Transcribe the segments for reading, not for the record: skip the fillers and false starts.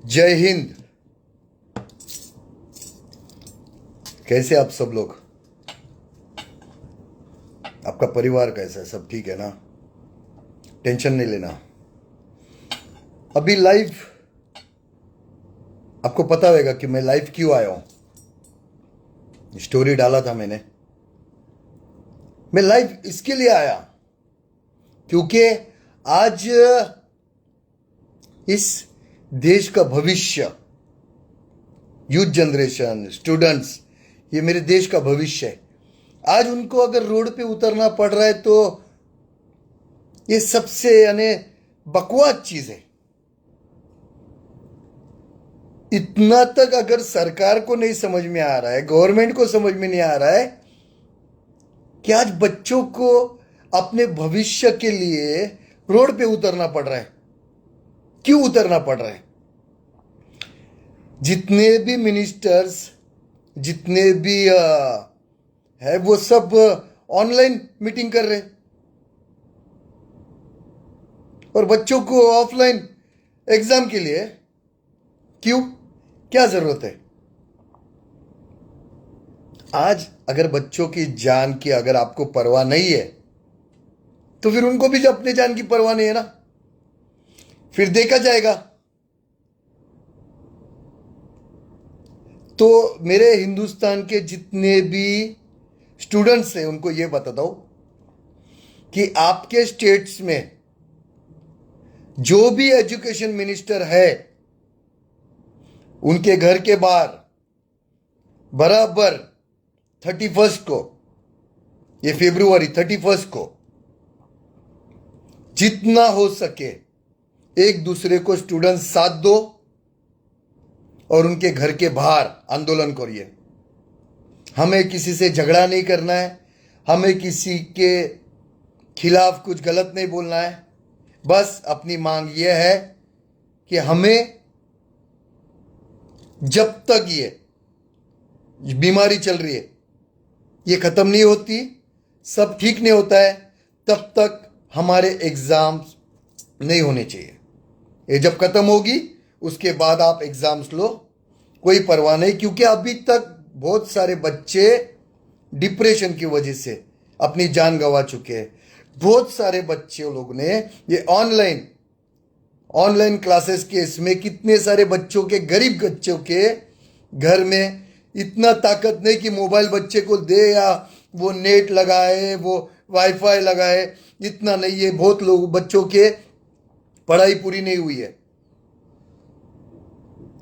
जय हिंद। कैसे आप सब लोग? आपका परिवार कैसा है? सब ठीक है ना? टेंशन नहीं लेना। अभी लाइव आपको पता होगा कि मैं लाइव क्यों आया हूं। स्टोरी डाला था मैंने। मैं लाइव इसके लिए आया क्योंकि आज इस देश का भविष्य, यूथ जनरेशन, स्टूडेंट्स, ये मेरे देश का भविष्य है। आज उनको अगर रोड पे उतरना पड़ रहा है तो ये सबसे यानी बकवास चीज है। इतना तक अगर सरकार को नहीं समझ में आ रहा है, गवर्नमेंट को समझ में नहीं आ रहा है कि आज बच्चों को अपने भविष्य के लिए रोड पे उतरना पड़ रहा है। क्यों उतरना पड़ रहा है? जितने भी मिनिस्टर्स, जितने भी है, वो सब ऑनलाइन मीटिंग कर रहे हैं और बच्चों को ऑफलाइन एग्जाम के लिए। क्यों? क्या जरूरत है? आज अगर बच्चों की जान की अगर आपको परवाह नहीं है तो फिर उनको भी जो अपने जान की परवाह नहीं है ना, फिर देखा जाएगा। तो मेरे हिंदुस्तान के जितने भी स्टूडेंट्स हैं उनको यह बताता हूं कि आपके स्टेट्स में जो भी एजुकेशन मिनिस्टर है, उनके घर के बाहर बराबर 31 को, ये फरवरी 31 को, जितना हो सके एक दूसरे को स्टूडेंट्स साथ दो और उनके घर के बाहर आंदोलन करिए। हमें किसी से झगड़ा नहीं करना है, हमें किसी के खिलाफ कुछ गलत नहीं बोलना है। बस अपनी मांग यह है कि हमें जब तक ये बीमारी चल रही है, ये खत्म नहीं होती, सब ठीक नहीं होता है, तब तक हमारे एग्जाम्स नहीं होने चाहिए। ये जब खत्म होगी उसके बाद आप एग्जाम्स लो, कोई परवाह नहीं। क्योंकि अभी तक बहुत सारे बच्चे डिप्रेशन की वजह से अपनी जान गंवा चुके हैं। बहुत सारे बच्चे लोग ने ये ऑनलाइन क्लासेस के इसमें कितने सारे बच्चों के, गरीब बच्चों के घर में इतना ताकत नहीं कि मोबाइल बच्चे को दे या वो नेट लगाए, वो वाईफाई लगाए, इतना नहीं है। बहुत लोग बच्चों के पढ़ाई पूरी नहीं हुई है,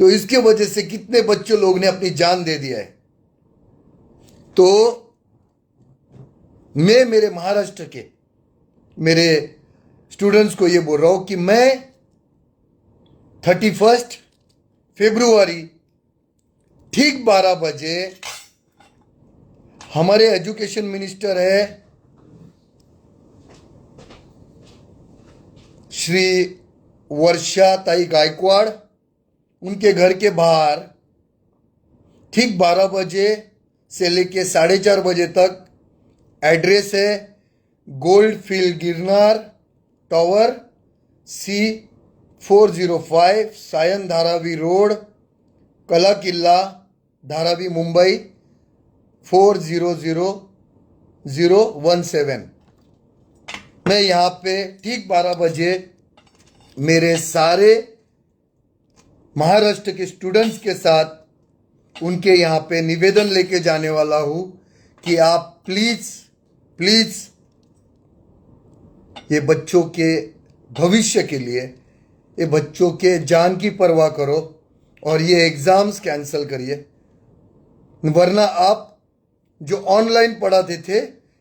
तो इसके वजह से कितने बच्चों लोग ने अपनी जान दे दिया है। तो मैं मेरे महाराष्ट्र के मेरे स्टूडेंट्स को ये बोल रहा हूं कि मैं 31 फरवरी ठीक 12 बजे हमारे एजुकेशन मिनिस्टर है श्री वर्षा ताई गायकवाड़, उनके घर के बाहर ठीक 12 बजे से लेके 4:30 बजे तक, एड्रेस है Gold Field Girnar Tower, C405 Sion Dharavi Road, Kala Killa, Dharavi, Mumbai 400017। मैं यहाँ पे ठीक 12 बजे मेरे सारे महाराष्ट्र के स्टूडेंट्स के साथ उनके यहाँ पे निवेदन लेके जाने वाला हूँ कि आप प्लीज़ प्लीज़ ये बच्चों के भविष्य के लिए, ये बच्चों के जान की परवाह करो और ये एग्ज़ाम्स कैंसिल करिए। वरना आप जो ऑनलाइन पढ़ाते थे,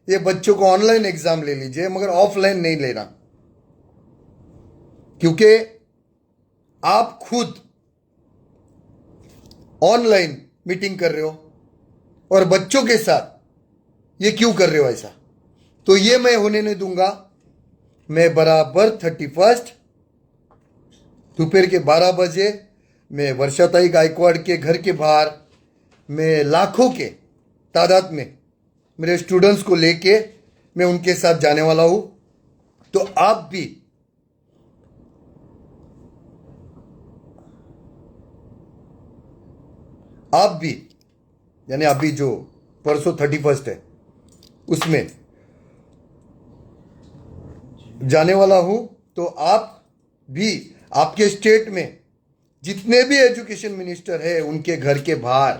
ये बच्चों को ऑनलाइन एग्ज़ाम ले लीजिए, मगर ऑफलाइन नहीं लेना। क्योंकि आप खुद ऑनलाइन मीटिंग कर रहे हो और बच्चों के साथ ये क्यों कर रहे हो ऐसा? तो ये मैं होने नहीं दूंगा। मैं बराबर 31 दोपहर के 12 बजे मैं वर्षाताई गायकवाड़ के घर के बाहर मैं लाखों के तादाद में मेरे स्टूडेंट्स को लेके मैं उनके साथ जाने वाला हूं। तो आप भी आप भी, यानी अभी जो परसों 31 है उसमें जाने वाला हूं, तो आप भी आपके स्टेट में जितने भी एजुकेशन मिनिस्टर है उनके घर के बाहर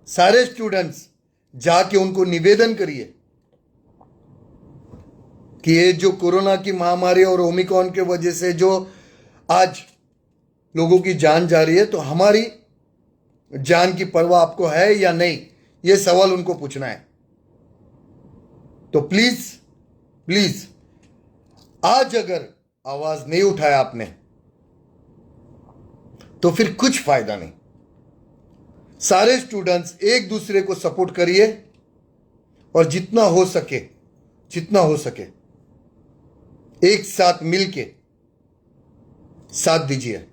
सारे स्टूडेंट्स जाके उनको निवेदन करिए कि ये जो कोरोना की महामारी और ओमिक्रॉन के वजह से जो आज लोगों की जान जा रही है, तो हमारी जान की परवाह आपको है या नहीं, ये सवाल उनको पूछना है। तो प्लीज प्लीज, आज अगर आवाज नहीं उठाया आपने तो फिर कुछ फायदा नहीं। सारे स्टूडेंट्स एक दूसरे को सपोर्ट करिए और जितना हो सके एक साथ मिलके साथ दीजिए।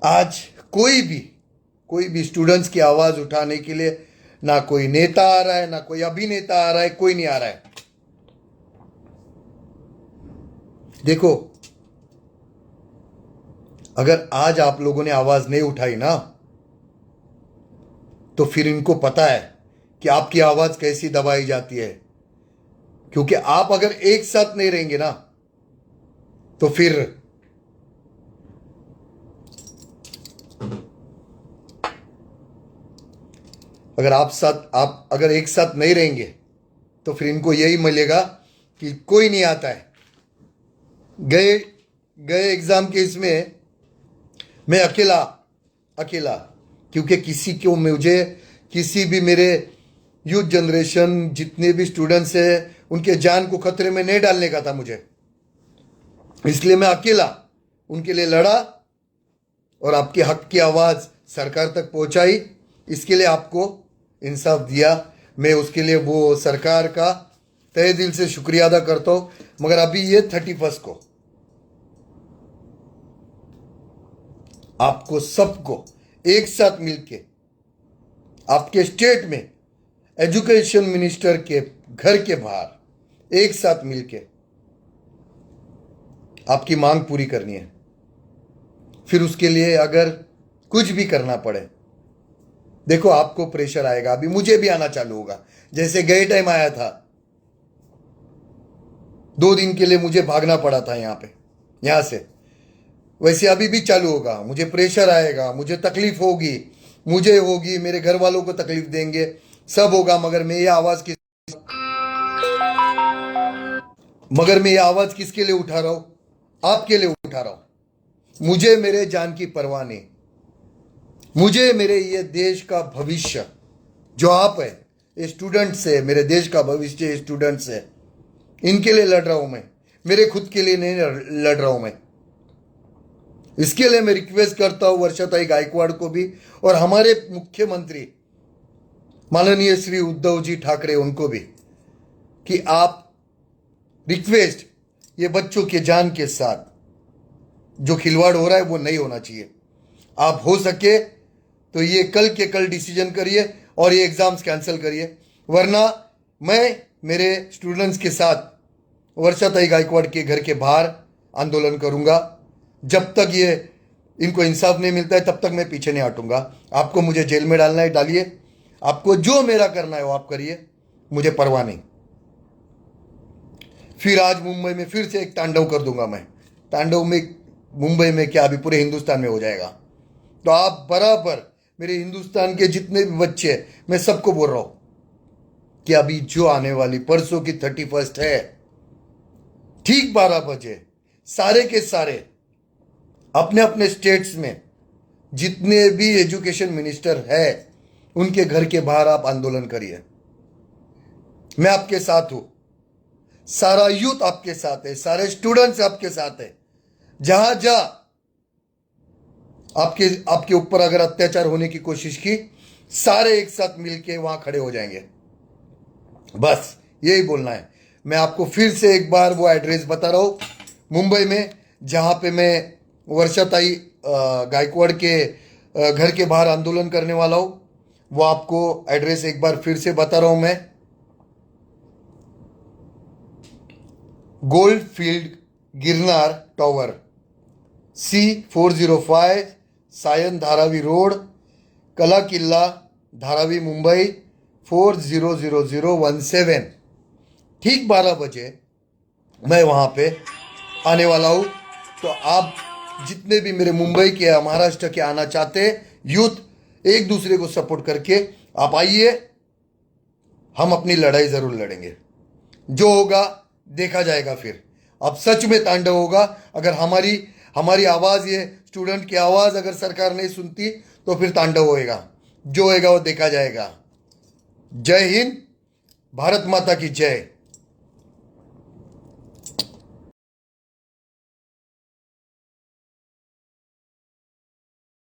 आज कोई भी स्टूडेंट्स की आवाज उठाने के लिए ना कोई नेता आ रहा है, ना कोई अभिनेता आ रहा है, कोई नहीं आ रहा है। देखो, अगर आज आप लोगों ने आवाज नहीं उठाई ना, तो फिर इनको पता है कि आपकी आवाज कैसी दबाई जाती है। क्योंकि आप अगर एक साथ नहीं रहेंगे ना, तो फिर आप अगर एक साथ नहीं रहेंगे तो फिर इनको यही मिलेगा कि कोई नहीं आता है। गए एग्जाम के इसमें मैं अकेला, क्योंकि किसी भी मेरे यूथ जनरेशन जितने भी स्टूडेंट्स हैं उनके जान को खतरे में नहीं डालने का था मुझे, इसलिए मैं अकेला उनके लिए लड़ा और आपके हक की आवाज सरकार तक पहुंचाई। इसके लिए आपको इंसाफ दिया, मैं उसके लिए वो सरकार का तहे दिल से शुक्रिया अदा करता हूं। मगर अभी ये 31 को आपको सबको एक साथ मिलके आपके स्टेट में एजुकेशन मिनिस्टर के घर के बाहर एक साथ मिलके आपकी मांग पूरी करनी है। फिर उसके लिए अगर कुछ भी करना पड़े, देखो आपको प्रेशर आएगा, अभी मुझे भी आना चालू होगा। जैसे गए टाइम आया था, 2 दिन के लिए मुझे भागना पड़ा था यहां से, वैसे अभी भी चालू होगा। मुझे प्रेशर आएगा, मुझे तकलीफ होगी, मेरे घर वालों को तकलीफ देंगे, सब होगा। मगर मैं ये आवाज किसके लिए उठा रहा हूं? आपके लिए उठा रहा हूं। मुझे मेरे जान की परवाह नहीं, मुझे मेरे ये देश का भविष्य जो आप है, ये स्टूडेंट्स है, मेरे देश का भविष्य स्टूडेंट्स है, इनके लिए लड़ रहा हूं मैं, मेरे खुद के लिए नहीं लड़ रहा हूं मैं। इसके लिए मैं रिक्वेस्ट करता हूं वर्षाताई गायकवाड़ को भी और हमारे मुख्यमंत्री माननीय श्री उद्धव जी ठाकरे उनको भी, कि आप रिक्वेस्ट, ये बच्चों के जान के साथ जो खिलवाड़ हो रहा है वो नहीं होना चाहिए। आप हो सके तो ये कल के कल डिसीजन करिए और ये एग्जाम्स कैंसिल करिए, वरना मैं मेरे स्टूडेंट्स के साथ वर्षाताई गायकवाड़ के घर के बाहर आंदोलन करूंगा। जब तक ये इनको इंसाफ नहीं मिलता है तब तक मैं पीछे नहीं हटूंगा। आपको मुझे जेल में डालना है डालिए, आपको जो मेरा करना है वो आप करिए, मुझे परवाह नहीं। फिर आज मुंबई में फिर से एक तांडव कर दूंगा मैं। तांडव में मुंबई में क्या, अभी पूरे हिंदुस्तान में हो जाएगा। तो आप बराबर मेरे हिंदुस्तान के जितने भी बच्चे हैं, मैं सबको बोल रहा हूं कि अभी जो आने वाली परसों की 31 है, ठीक 12 बजे सारे के सारे अपने अपने स्टेट्स में जितने भी एजुकेशन मिनिस्टर है उनके घर के बाहर आप आंदोलन करिए। मैं आपके साथ हूं, सारा यूथ आपके साथ है, सारे स्टूडेंट्स आपके साथ है। जहां जहां आपके ऊपर अगर अत्याचार होने की कोशिश की, सारे एक साथ मिलके वहां खड़े हो जाएंगे। बस यही बोलना है। मैं आपको फिर से एक बार वो एड्रेस बता रहा हूं, मुंबई में जहां पे मैं वर्षाताई गायकवाड़ के घर के बाहर आंदोलन करने वाला हूं, वो आपको एड्रेस एक बार फिर से बता रहा हूं मैं। Gold Field Girnar Tower, C405 Sion Dharavi Road, Kala Killa, Dharavi, Mumbai 400017। ठीक 12 बजे मैं वहाँ पे आने वाला हूँ। तो आप जितने भी मेरे मुंबई के या महाराष्ट्र के आना चाहते यूथ, एक दूसरे को सपोर्ट करके आप आइए, हम अपनी लड़ाई ज़रूर लड़ेंगे। जो होगा देखा जाएगा। फिर अब सच में तांडव होगा। अगर हमारी आवाज़, ये स्टूडेंट की आवाज़ अगर सरकार नहीं सुनती तो फिर तांडव होएगा। जो होएगा वो देखा जाएगा। जय हिंद, भारत माता की जय।